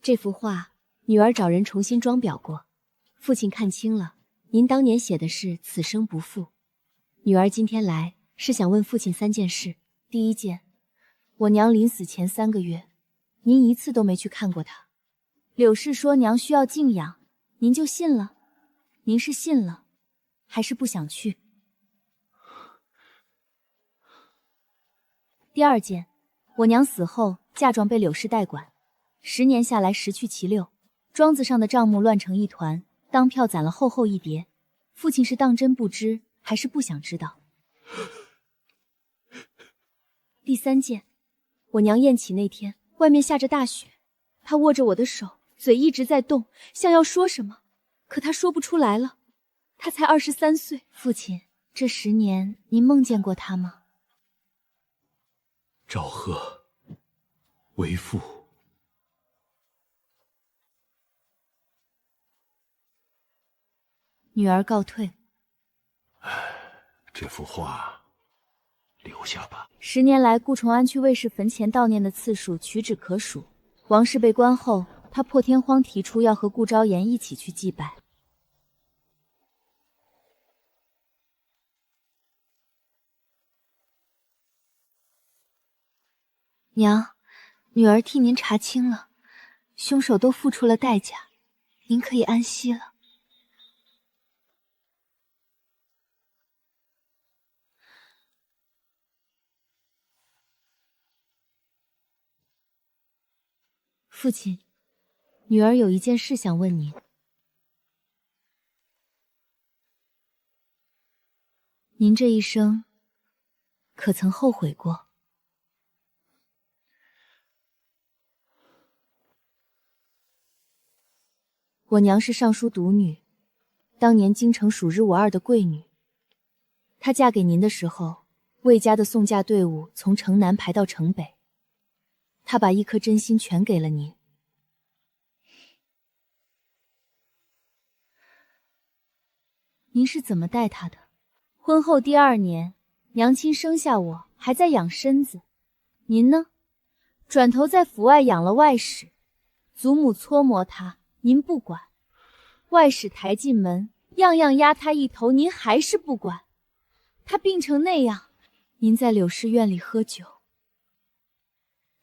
这幅画女儿找人重新装裱过，父亲看清了，您当年写的是此生不负。女儿今天来是想问父亲3件事。第1件，我娘临死前3个月，您一次都没去看过她。柳氏说娘需要静养，您就信了？您是信了，还是不想去？第2件，我娘死后嫁妆被柳氏代管，10年下来十去其六，庄子上的账目乱成一团，当票攒了厚厚一叠。父亲是当真不知，还是不想知道？第3件，我娘宴起那天，外面下着大雪，她握着我的手，嘴一直在动，像要说什么，可她说不出来了。她才23岁。父亲，这10年您梦见过她吗？昭和，为父。女儿告退。这幅画留下吧。10年来，顾崇安去卫氏坟前悼念的次数屈指可数。王氏被关后，他破天荒提出要和顾昭言一起去祭拜。娘，女儿替您查清了，凶手都付出了代价，您可以安息了。父亲，女儿有一件事想问您。您这一生可曾后悔过？我娘是尚书独女，当年京城数1数2的贵女。她嫁给您的时候，魏家的送嫁队伍从城南排到城北，她把一颗真心全给了您。您是怎么待她的？婚后第2年，娘亲生下我，还在养身子。您呢？转头在府外养了外室，祖母搓磨她，您不管；外室抬进门，样样压她一头，您还是不管。她病成那样，您在柳氏院里喝酒，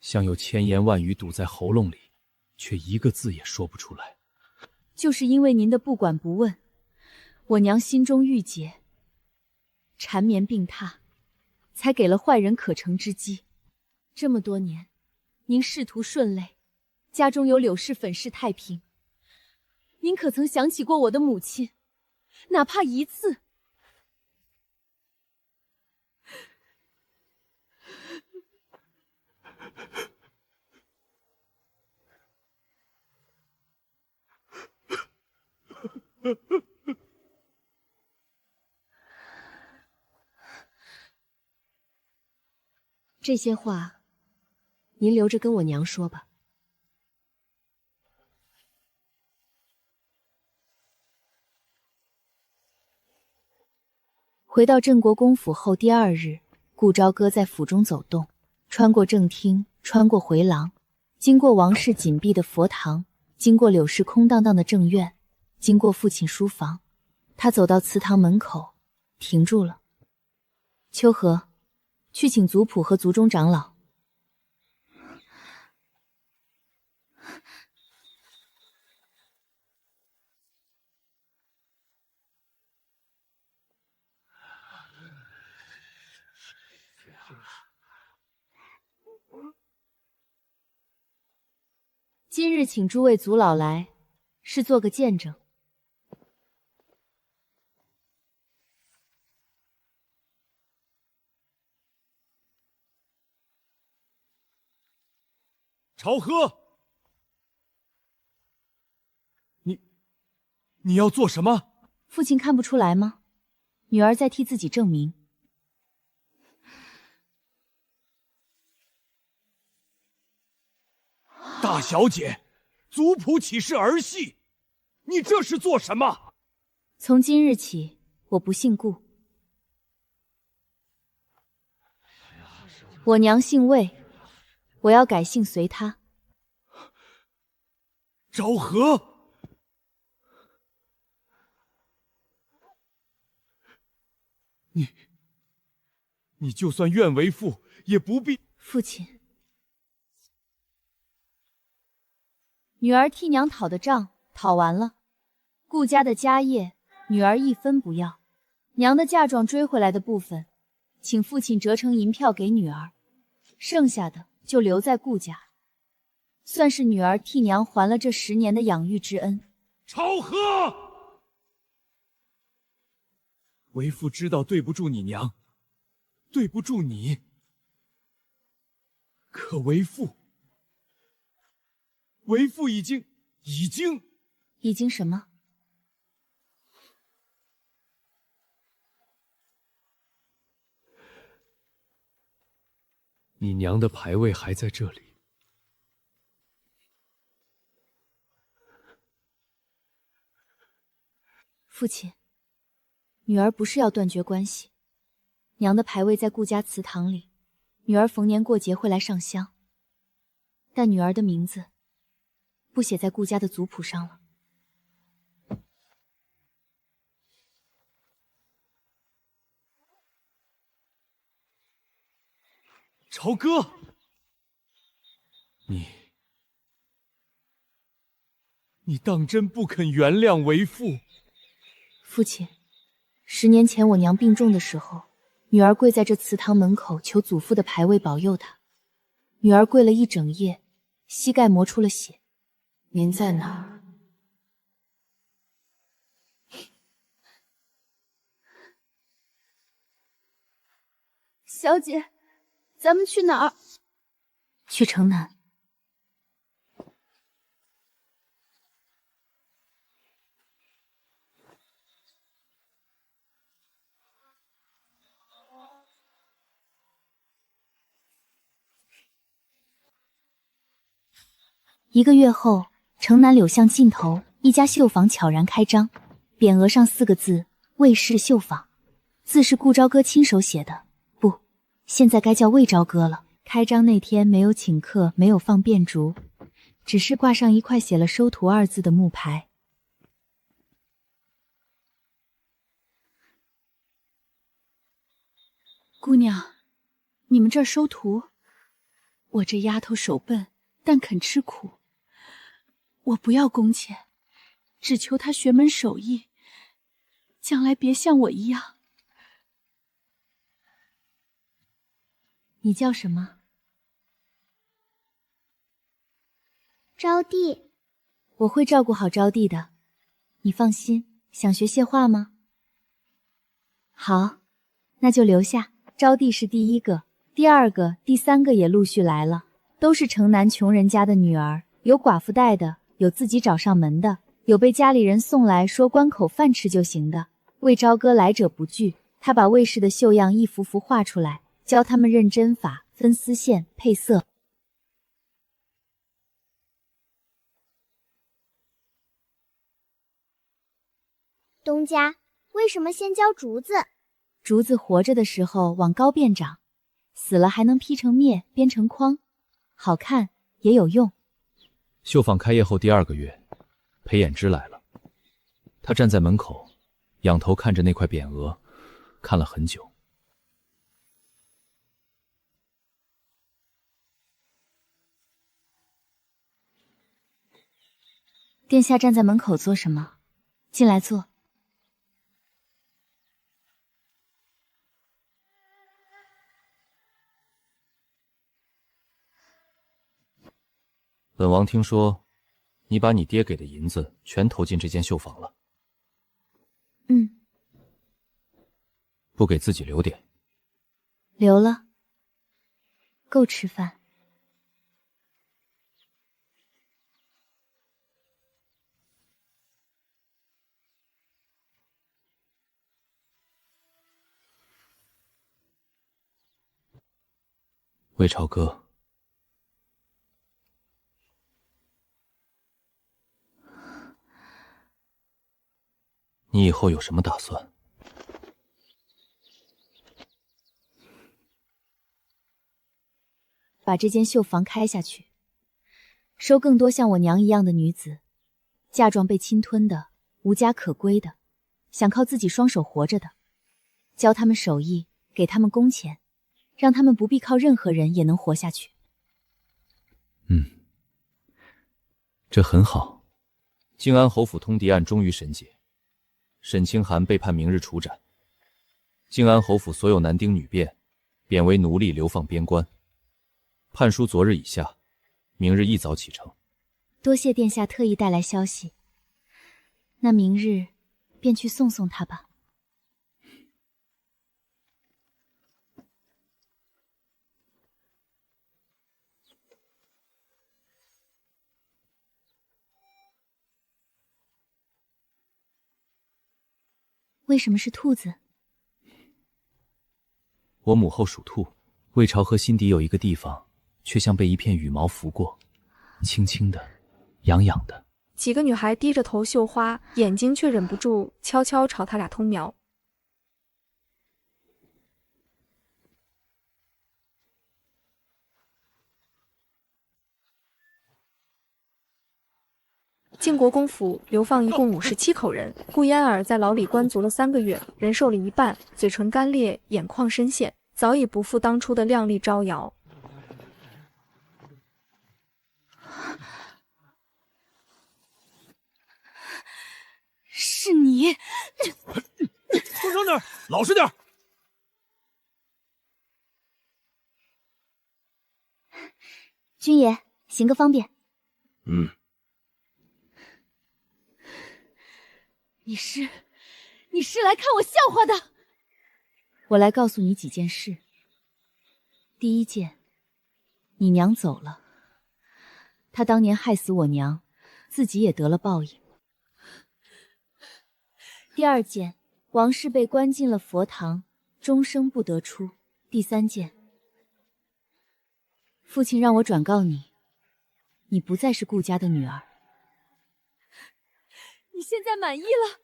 像有千言万语堵在喉咙里，却一个字也说不出来。就是因为您的不管不问，我娘心中郁结，缠绵病榻，才给了坏人可乘之机。这么多年，您仕途顺累，家中有柳氏粉饰太平，您可曾想起过我的母亲？哪怕一次？这些话，您留着跟我娘说吧。回到镇国公府后第2日，顾朝歌在府中走动，穿过正厅，穿过回廊，经过王氏紧闭的佛堂，经过柳氏空荡荡的正院，经过父亲书房，他走到祠堂门口，停住了。秋荷，去请族谱和族中长老。今日请诸位族老来，是做个见证。朝歌，你要做什么？父亲看不出来吗？女儿在替自己证明。大小姐，族谱岂是儿戏？你这是做什么？从今日起，我不姓顾，我娘姓魏，我要改姓随她。昭和，你就算愿为父，也不必。父亲，女儿替娘讨的账讨完了，顾家的家业女儿一分不要，娘的嫁妆追回来的部分，请父亲折成银票给女儿，剩下的就留在顾家，算是女儿替娘还了这10年的养育之恩。朝贺，为父知道对不住你娘，对不住你，可为父已经什么？你娘的牌位还在这里。父亲，女儿不是要断绝关系，娘的牌位在顾家祠堂里，女儿逢年过节会来上香，但女儿的名字不写在顾家的族谱上了。朝哥，你当真不肯原谅为父？父亲，10年前我娘病重的时候，女儿跪在这祠堂门口求祖父的牌位保佑她。女儿跪了一整夜，膝盖磨出了血。您在哪儿？小姐，咱们去哪儿？去城南。1个月后，城南柳巷尽头，一家绣坊悄然开张，匾额上4个字：魏氏绣坊。字是顾朝歌亲手写的，不，现在该叫魏朝歌了。开张那天没有请客，没有放遍烛，只是挂上一块写了收徒2字的木牌。姑娘，你们这儿收徒？我这丫头手笨，但肯吃苦。我不要工钱，只求她学门手艺，将来别像我一样。你叫什么？招娣。我会照顾好招娣的，你放心。想学谢画吗？好，那就留下。招娣是第1个，第2个、第3个也陆续来了，都是城南穷人家的女儿，有寡妇带的，有自己找上门的，有被家里人送来说关口饭吃就行的。魏朝歌来者不拒，他把魏氏的绣样一幅幅画出来，教他们认针法、分丝线、配色。东家，为什么先教竹子？竹子活着的时候往高变长，死了还能劈成篾，编成筐，好看也有用。绣坊开业后第2个月，裴衍之来了。他站在门口，仰头看着那块匾额，看了很久。殿下站在门口做什么？进来坐。本王听说，你把你爹给的银子全投进这间绣坊了。不给自己留点？留了，够吃饭。魏朝歌。你以后有什么打算？把这间绣坊开下去，收更多像我娘一样的女子，嫁妆被侵吞的，无家可归的，想靠自己双手活着的，教他们手艺，给他们工钱，让他们不必靠任何人也能活下去。这很好。靖安侯府通敌案终于审结，沈清寒被判明日处斩。靖安侯府所有男丁女婢贬为奴隶，流放边关。判书昨日已下，明日一早启程。多谢殿下特意带来消息，那明日便去送送他吧。为什么是兔子？我母后属兔，魏朝河心底有一个地方，却像被一片羽毛拂过，轻轻的，痒痒的。几个女孩低着头绣花，眼睛却忍不住悄悄朝他俩偷瞄。晋国公府流放一共57口人，顾嫣儿在牢里关足了3个月，人瘦了一半，嘴唇干裂，眼眶深陷，早已不复当初的靓丽招摇。是你！松手点，老实点。君爷，行个方便。你是来看我笑话的？我来告诉你几件事。第一件，你娘走了，她当年害死我娘，自己也得了报应。第二件，王氏被关进了佛堂，终生不得出。第三件，父亲让我转告你，你不再是顾家的女儿。你现在满意了？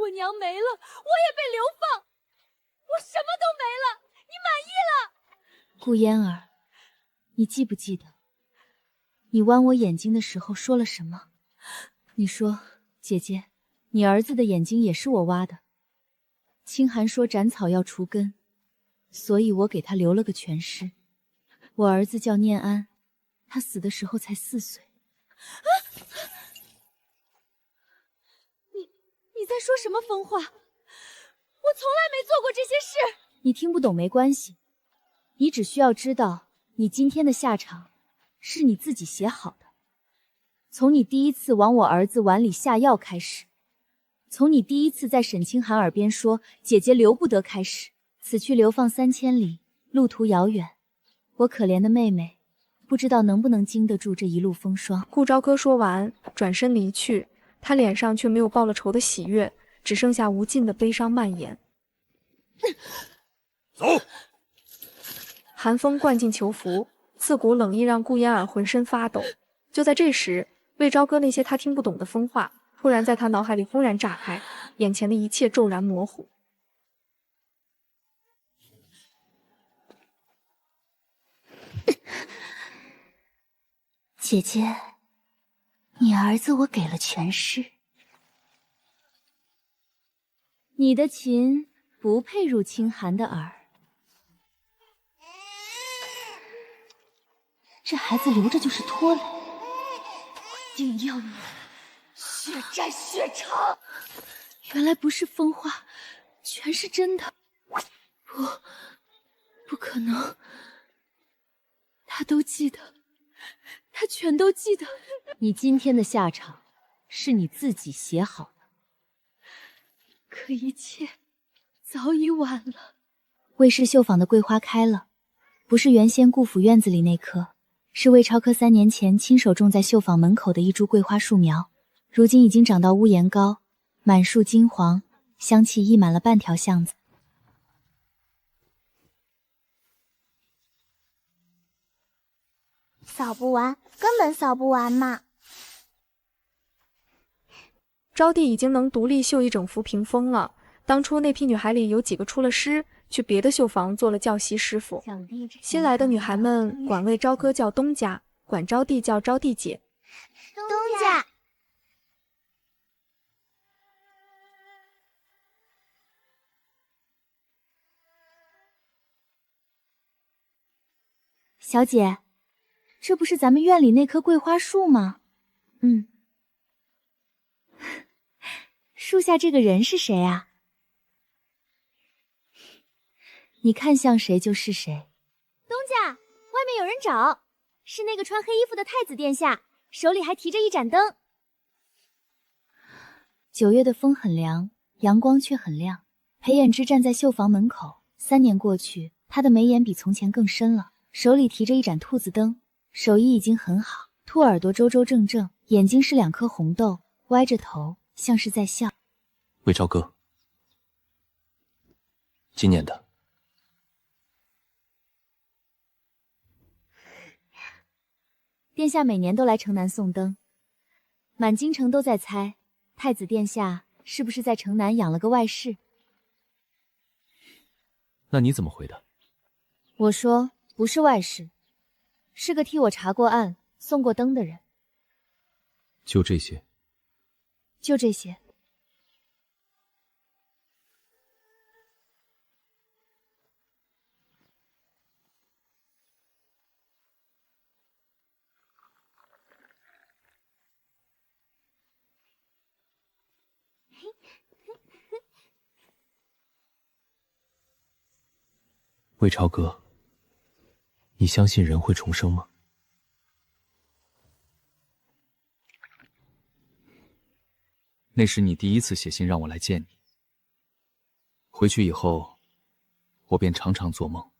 我娘没了，我也被流放，我什么都没了，你满意了？顾嫣儿，你记不记得，你剜我眼睛的时候说了什么？你说，姐姐，你儿子的眼睛也是我挖的。清寒说斩草要除根，所以我给他留了个全尸。我儿子叫念安，他死的时候才4岁。你在说什么疯话？我从来没做过这些事。你听不懂没关系，你只需要知道，你今天的下场是你自己写好的。从你第一次往我儿子碗里下药开始，从你第一次在沈清寒耳边说姐姐留不得开始，此去流放3000里，路途遥远，我可怜的妹妹不知道能不能经得住这一路风霜。顾朝歌说完，转身离去，他脸上却没有报了仇的喜悦，只剩下无尽的悲伤蔓延。走！寒风灌进囚服，刺骨冷意让顾嫣儿浑身发抖。就在这时，魏朝歌那些他听不懂的疯话突然在他脑海里轰然炸开，眼前的一切骤然模糊。姐姐，你儿子我给了全尸。你的琴不配入清寒的耳。这孩子留着就是拖累，我一定要你血债血偿。原来不是疯话，全是真的。不可能，他都记得，他全都记得。你今天的下场是你自己写好的，可一切早已晚了。魏氏绣坊的桂花开了，不是原先顾府院子里那棵，是魏超科3年前亲手种在绣坊门口的一株桂花树苗，如今已经长到屋檐高，满树金黄，香气溢满了半条巷子。扫不完，根本扫不完嘛。招娣已经能独立绣一整幅屏风了。当初那批女孩里有几个出了师，去别的绣坊做了教习师傅。新来的女孩们管魏朝歌叫东家，管招娣叫招娣姐。东家，小姐，这不是咱们院里那棵桂花树吗？树下这个人是谁啊？你看像谁就是谁。东家，外面有人找，是那个穿黑衣服的太子殿下，手里还提着一盏灯。9月的风很凉，阳光却很亮。裴衍之站在绣房门口，3年过去，他的眉眼比从前更深了，手里提着一盏兔子灯，手艺已经很好，兔耳朵周周正正，眼睛是2颗红豆，歪着头，像是在笑。魏朝歌，今年的。殿下每年都来城南送灯，满京城都在猜，太子殿下是不是在城南养了个外室？那你怎么回的？我说不是外室，是个替我查过案、送过灯的人。就这些？就这些。魏朝歌，你相信人会重生吗？那是你第一次写信让我来见你。回去以后，我便常常做梦，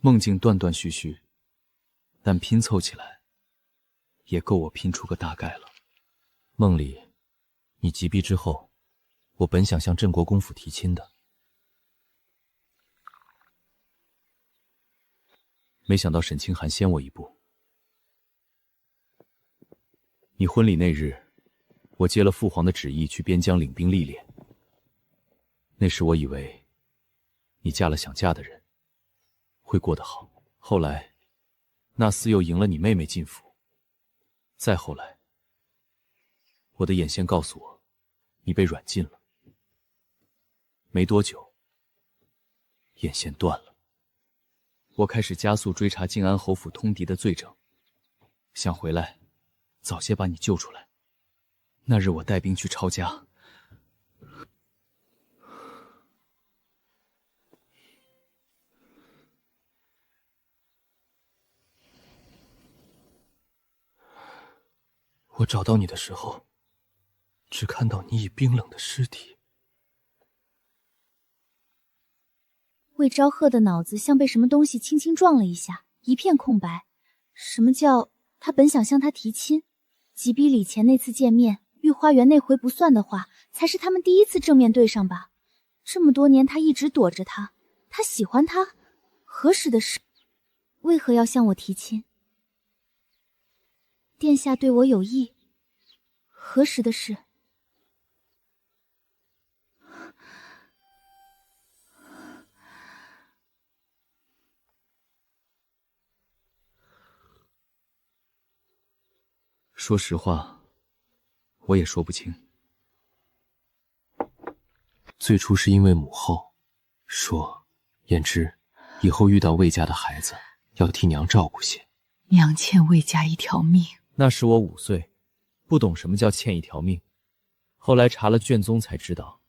梦境断断续续，但拼凑起来，也够我拼出个大概了。梦里，你击毙之后，我本想向镇国公府提亲的。没想到沈清寒先我一步。你婚礼那日，我接了父皇的旨意去边疆领兵历练。那时我以为，你嫁了想嫁的人，会过得好。后来，那厮又迎了你妹妹进府。再后来，我的眼线告诉我，你被软禁了。没多久，眼线断了。我开始加速追查靖安侯府通敌的罪证，想回来早些把你救出来。那日我带兵去抄家，我找到你的时候，只看到你已冰冷的尸体。魏昭鹤的脑子像被什么东西轻轻撞了一下，一片空白。什么叫他本想向他提亲？几比礼前那次见面，御花园那回不算的话，才是他们第一次正面对上吧？这么多年他一直躲着他，他喜欢他，何时的事？为何要向我提亲？殿下对我有意，何时的事？说实话，我也说不清。最初是因为母后说，言之以后遇到魏家的孩子，要替娘照顾些。娘欠魏家一条命。那时我5岁，不懂什么叫欠一条命。后来查了卷宗才知道，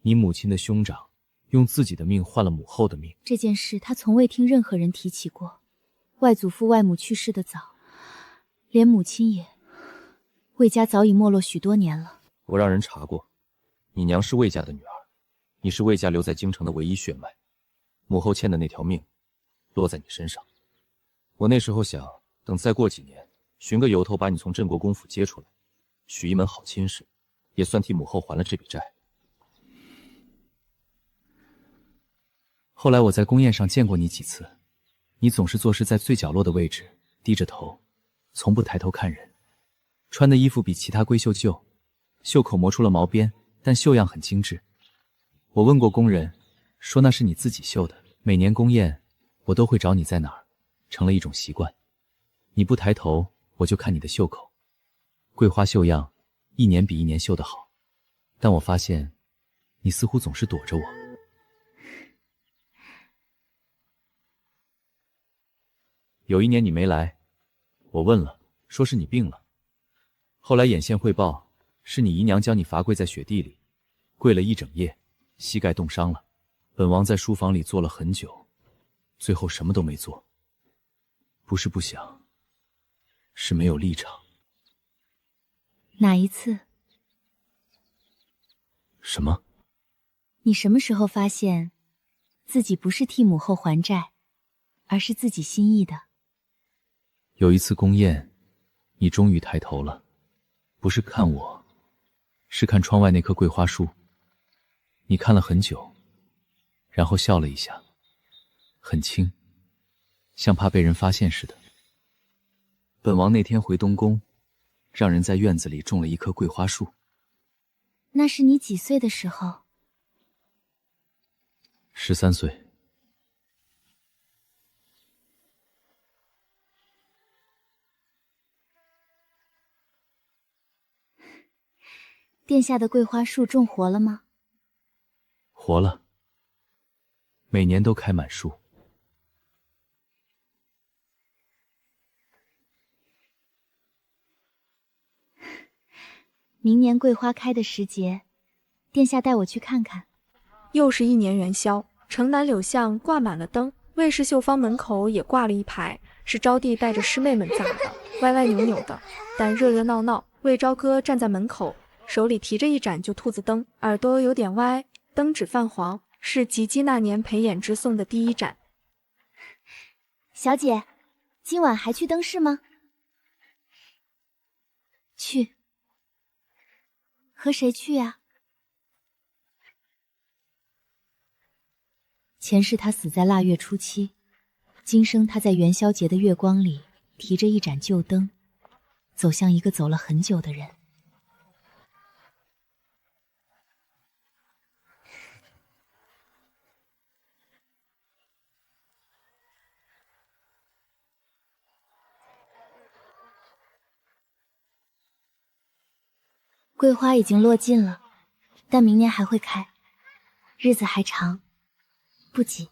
你母亲的兄长用自己的命换了母后的命。这件事他从未听任何人提起过。外祖父外母去世的早，连母亲也。魏家早已没落许多年了。我让人查过，你娘是魏家的女儿，你是魏家留在京城的唯一血脉，母后欠的那条命，落在你身上。我那时候想，等再过几年，寻个由头把你从镇国公府接出来，许一门好亲事，也算替母后还了这笔债。后来我在宫宴上见过你几次，你总是坐视在最角落的位置，低着头，从不抬头看人。穿的衣服比其他闺秀旧，袖口磨出了毛边，但绣样很精致。我问过工人，说那是你自己绣的。每年宫宴，我都会找你在哪儿，成了一种习惯。你不抬头，我就看你的袖口。桂花绣样，一年比一年绣得好。但我发现，你似乎总是躲着我。有一年你没来，我问了，说是你病了。后来眼线汇报，是你姨娘将你罚跪在雪地里，跪了一整夜，膝盖冻伤了。本王在书房里坐了很久，最后什么都没做。不是不想，是没有立场。哪一次？什么？你什么时候发现自己不是替母后还债，而是自己心意的？有一次宫宴，你终于抬头了，不是看我，是看窗外那棵桂花树。你看了很久，然后笑了一下，很轻，像怕被人发现似的。本王那天回东宫，让人在院子里种了一棵桂花树。那是你几岁的时候？13岁。殿下的桂花树种活了吗？活了，每年都开满树。明年桂花开的时节，殿下带我去看看。又是一年元宵，城南柳巷挂满了灯，魏氏绣坊门口也挂了一排，是招娣带着师妹们砸的，歪歪扭扭的，但热热闹闹。魏朝歌站在门口，手里提着一盏旧兔子灯，耳朵有点歪，灯纸泛黄，是吉姬那年裴衍之送的第一盏。小姐，今晚还去灯市吗？去。和谁去呀？前世他死在腊月初七，今生他在元宵节的月光里，提着一盏旧灯，走向一个走了很久的人。桂花已经落尽了，但明年还会开，日子还长，不急。